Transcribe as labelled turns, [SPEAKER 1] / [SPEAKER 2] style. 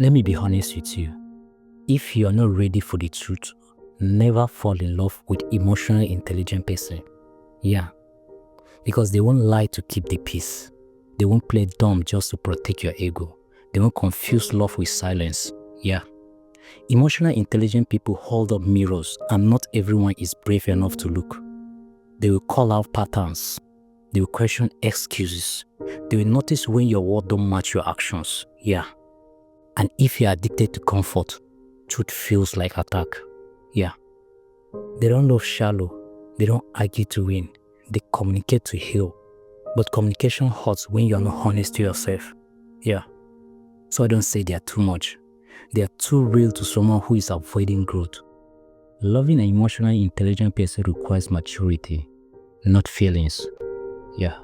[SPEAKER 1] Let me be honest with you. If you are not ready for the truth, never fall in love with emotionally intelligent person. Yeah, because they won't lie to keep the peace. They won't play dumb just to protect your ego. They won't confuse love with silence. Yeah. Emotionally intelligent people hold up mirrors, and not everyone is brave enough to look. They will call out patterns. They will question excuses. They will notice when your words don't match your actions. Yeah. And if you're addicted to comfort, truth feels like attack. Yeah. They don't love shallow. They don't argue to win. They communicate to heal. But communication hurts when you're not honest to yourself. Yeah. So I don't say they are too much. They are too real to someone who is avoiding growth. Loving an emotionally intelligent person requires maturity, not feelings. Yeah.